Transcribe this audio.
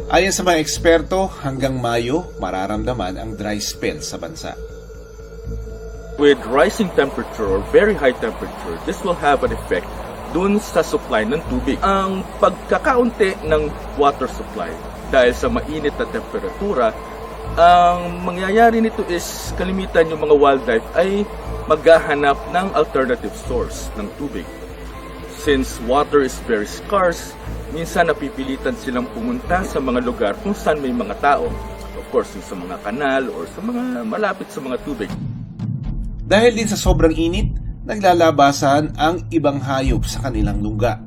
Ayon sa mga eksperto, hanggang Mayo mararamdaman ang dry spell sa bansa. With rising temperature or very high temperature, this will have an effect dun sa supply ng tubig. Ang pagkakaunti ng water supply dahil sa mainit na temperatura, ang mangyayari nito is kalimitan yung mga wildlife ay maghahanap ng alternative source ng tubig. Since water is very scarce, minsan napipilitan silang pumunta sa mga lugar kung saan may mga tao. Of course, sa mga kanal or sa mga malapit sa mga tubig. Dahil din sa sobrang init, naglalabasan ang ibang hayop sa kanilang lungga.